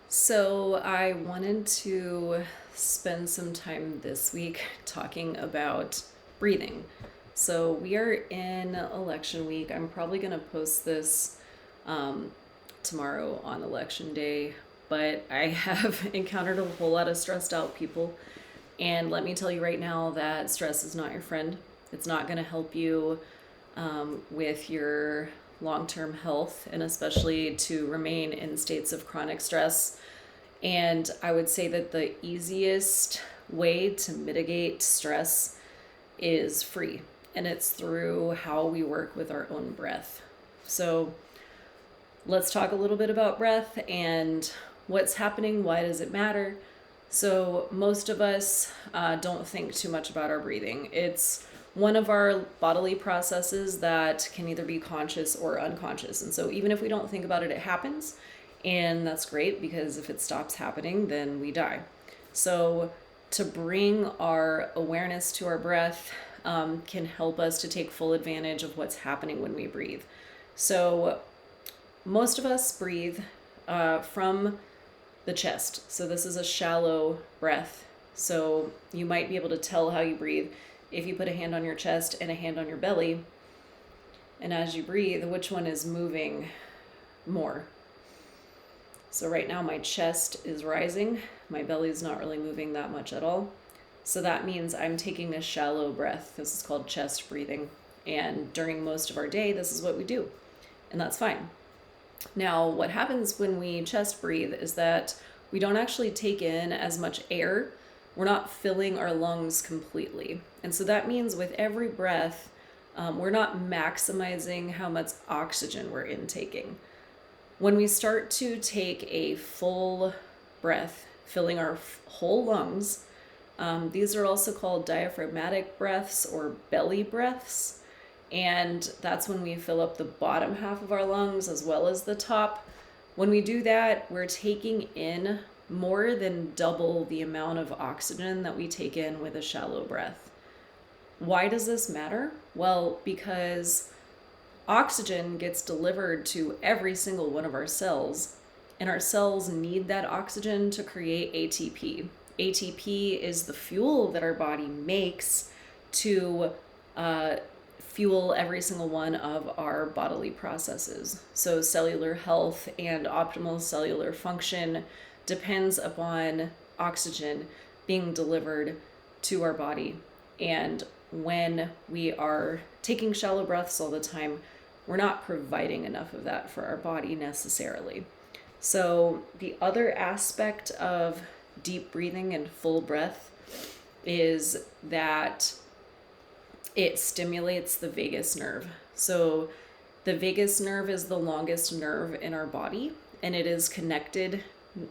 So, I wanted to spend some time this week talking about breathing. So, we are in election week. I'm probably going to post this um, tomorrow on election day, but I have encountered a whole lot of stressed out people. And let me tell you right now that stress is not your friend. It's not going to help you with your long term health, and especially to remain in states of chronic stress. And I would say that the easiest way to mitigate stress is free, and it's through how we work with our own breath. So, let's talk a little bit about breath and what's happening, why does it matter? So, most of us don't think too much about our breathing. It's one of our bodily processes that can either be conscious or unconscious. And so, even if we don't think about it, it happens. And that's great because if it stops happening, then we die. So, to bring our awareness to our breath can help us to take full advantage of what's happening when we breathe. So, most of us breathe from the chest. So this is a shallow breath. So you might be able to tell how you breathe if you put a hand on your chest and a hand on your belly. And as you breathe, which one is moving more? So right now my chest is rising. My belly is not really moving that much at all. So that means I'm taking a shallow breath. This is called chest breathing. And during most of our day, this is what we do. And that's fine. Now, what happens when we chest breathe is that we don't actually take in as much air. We're not filling our lungs completely. And so that means with every breath, we're not maximizing how much oxygen we're intaking. When we start to take a full breath, filling our whole lungs, these are also called diaphragmatic breaths or belly breaths. And that's when we fill up the bottom half of our lungs as well as the top. When we do that, we're taking in more than double the amount of oxygen that we take in with a shallow breath. Why does this matter? Well, because oxygen gets delivered to every single one of our cells, and our cells need that oxygen to create ATP. ATP is the fuel that our body makes to fuel every single one of our bodily processes. So cellular health and optimal cellular function depends upon oxygen being delivered to our body. And when we are taking shallow breaths all the time, we're not providing enough of that for our body necessarily. So the other aspect of deep breathing and full breath is that it stimulates the vagus nerve. So the vagus nerve is the longest nerve in our body, and it is connected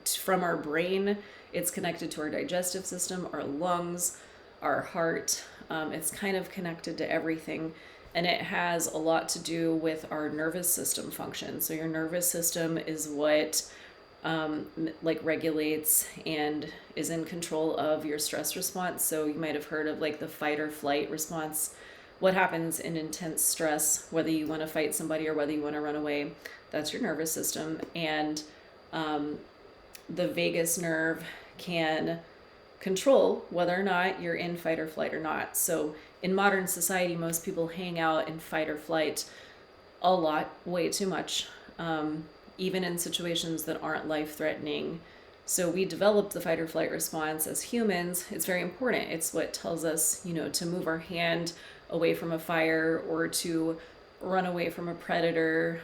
from our brain. It's connected to our digestive system, our lungs, our heart. It's kind of connected to everything, and it has a lot to do with our nervous system function. So your nervous system is what regulates and is in control of your stress response. So you might have heard of like the fight or flight response. What happens in intense stress, whether you want to fight somebody or whether you want to run away, that's your nervous system. And the vagus nerve can control whether or not you're in fight or flight or not. So in modern society, most people hang out in fight or flight a lot, way too much. Even in situations that aren't life-threatening. So we developed the fight or flight response as humans. It's very important. It's what tells us, to move our hand away from a fire or to run away from a predator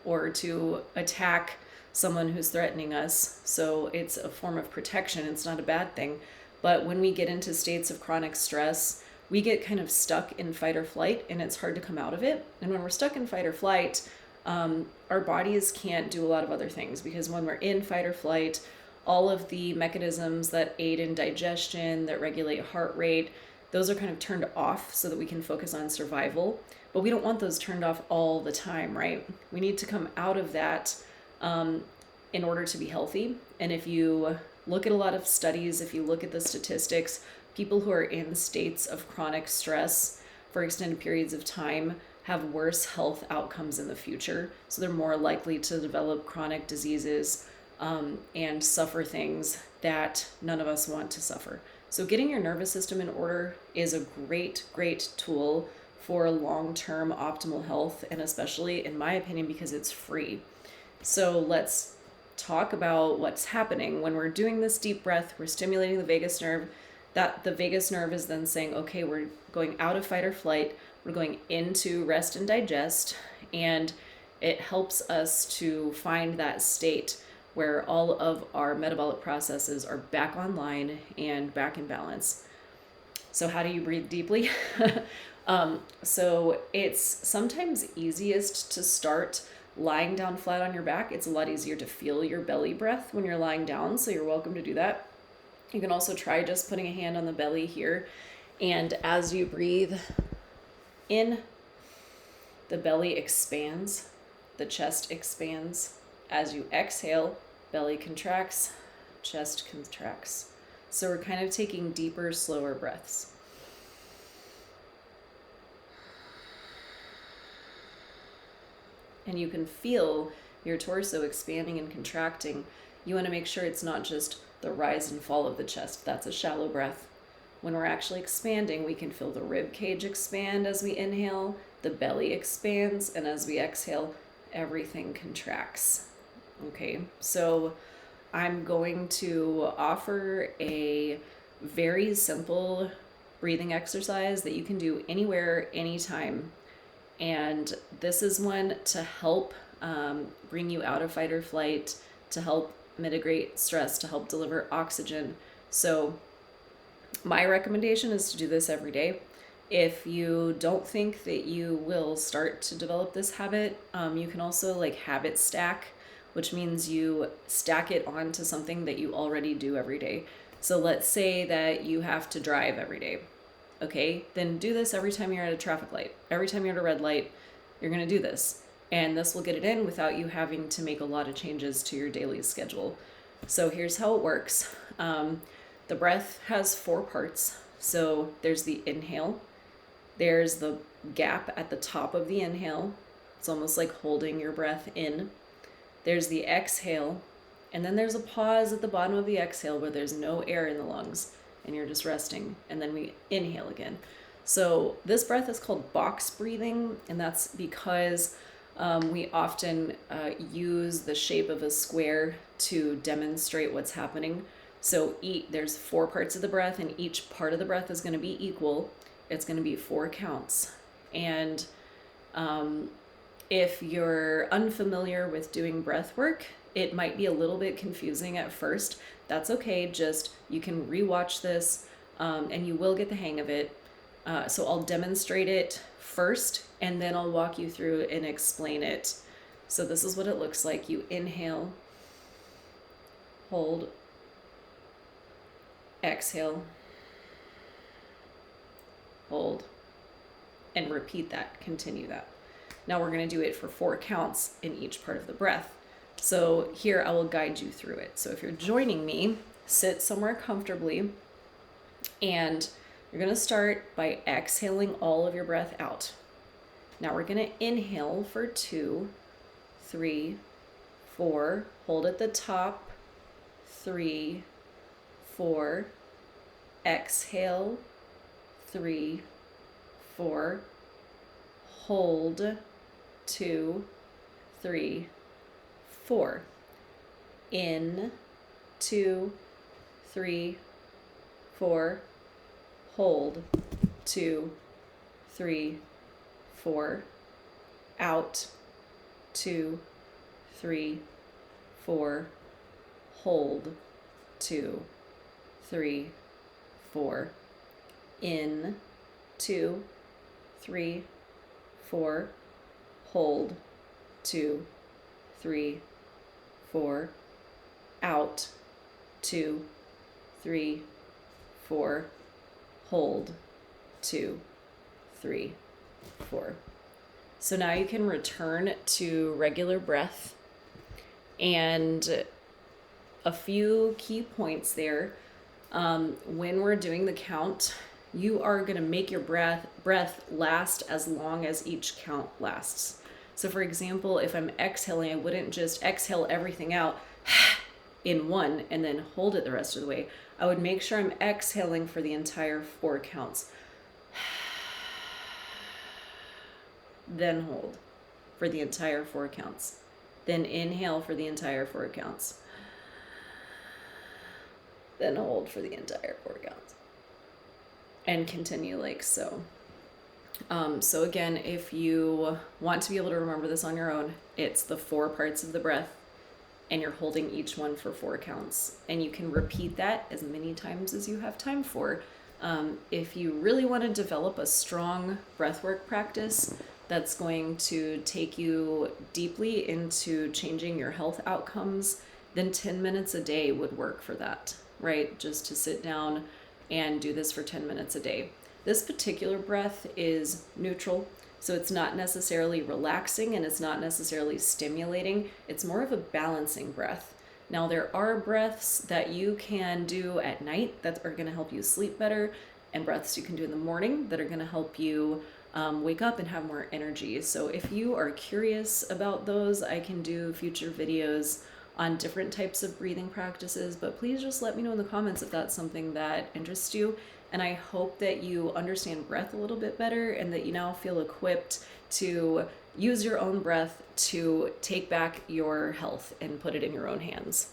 or to attack someone who's threatening us. So it's a form of protection. It's not a bad thing. But when we get into states of chronic stress, we get kind of stuck in fight or flight, and it's hard to come out of it. And when we're stuck in fight or flight, our bodies can't do a lot of other things, because when we're in fight or flight, all of the mechanisms that aid in digestion, that regulate heart rate, those are kind of turned off so that we can focus on survival. But we don't want those turned off all the time, right? We need to come out of that in order to be healthy. And if you look at a lot of studies, if you look at the statistics, people who are in states of chronic stress for extended periods of time have worse health outcomes in the future. So they're more likely to develop chronic diseases, and suffer things that none of us want to suffer. So getting your nervous system in order is a great, great tool for long-term optimal health, and especially in my opinion, because it's free. So let's talk about what's happening when we're doing this deep breath. We're stimulating the vagus nerve. That the vagus nerve is then saying, okay, we're going out of fight or flight, we're going into rest and digest, and it helps us to find that state where all of our metabolic processes are back online and back in balance. So how do you breathe deeply? So it's sometimes easiest to start lying down flat on your back. It's a lot easier to feel your belly breath when you're lying down, so you're welcome to do that. You can also try just putting a hand on the belly here, and as you breathe in, the belly expands, the chest expands. As you exhale, belly contracts, chest contracts. So we're kind of taking deeper, slower breaths. And you can feel your torso expanding and contracting. You want to make sure it's not just the rise and fall of the chest. That's a shallow breath. When we're actually expanding, we can feel the rib cage expand as we inhale, the belly expands, and as we exhale, everything contracts. Okay, so I'm going to offer a very simple breathing exercise that you can do anywhere, anytime. And this is one to help bring you out of fight or flight, to help mitigate stress, to help deliver oxygen. So my recommendation is to do this every day. If you don't think that you will start to develop this habit, you can also habit stack, which means you stack it onto something that you already do every day. So let's say that you have to drive every day. Okay, then do this every time you're at a traffic light. Every time you're at a red light, you're going to do this. And this will get it in without you having to make a lot of changes to your daily schedule. So here's how it works. The breath has 4 parts. So there's the inhale. There's the gap at the top of the inhale. It's almost like holding your breath in. There's the exhale. And then there's a pause at the bottom of the exhale where there's no air in the lungs and you're just resting. And then we inhale again. So this breath is called box breathing, and that's because we often use the shape of a square to demonstrate what's happening. So there's 4 parts of the breath, and each part of the breath is going to be equal. It's going to be 4 counts. And if you're unfamiliar with doing breath work, it might be a little bit confusing at first. That's okay. Just you can rewatch this and you will get the hang of it. So I'll demonstrate it first, and then I'll walk you through and explain it. So this is what it looks like. You inhale, hold, exhale, hold, and repeat that, continue that. Now we're going to do it for 4 counts in each part of the breath. So here I will guide you through it. So if you're joining me, sit somewhere comfortably, and you're going to start by exhaling all of your breath out. Now we're going to inhale for 2, 3, 4, hold at the top, 3, 4, exhale, 3, 4, hold, 2, 3, 4, in, 2, 3, 4, hold, 2, 3, 4, out, 2, 3, 4, hold, 2, 3, 4, in, 2, 3, 4, hold, 2, 3, 4, out, 2, 3, 4, hold, 2, 3, 4. So now you can return to regular breath, and a few key points there. When we're doing the count, you are going to make your breath last as long as each count lasts. So for example, if I'm exhaling, I wouldn't just exhale everything out in one and then hold it the rest of the way. I would make sure I'm exhaling for the entire 4 counts. Then hold for the entire 4 counts. Then inhale for the entire 4 counts. Then hold for the entire 4 counts. And continue like so. So again, if you want to be able to remember this on your own, it's the 4 parts of the breath, and you're holding each one for 4 counts. And you can repeat that as many times as you have time for. If you really want to develop a strong breathwork practice that's going to take you deeply into changing your health outcomes, then 10 minutes a day would work for that, right? Just to sit down and do this for 10 minutes a day. This particular breath is neutral, so it's not necessarily relaxing and it's not necessarily stimulating. It's more of a balancing breath. Now, there are breaths that you can do at night that are going to help you sleep better, and breaths you can do in the morning that are going to help you wake up and have more energy. So if you are curious about those, I can do future videos on different types of breathing practices, but please just let me know in the comments if that's something that interests you. And I hope that you understand breath a little bit better and that you now feel equipped to use your own breath to take back your health and put it in your own hands.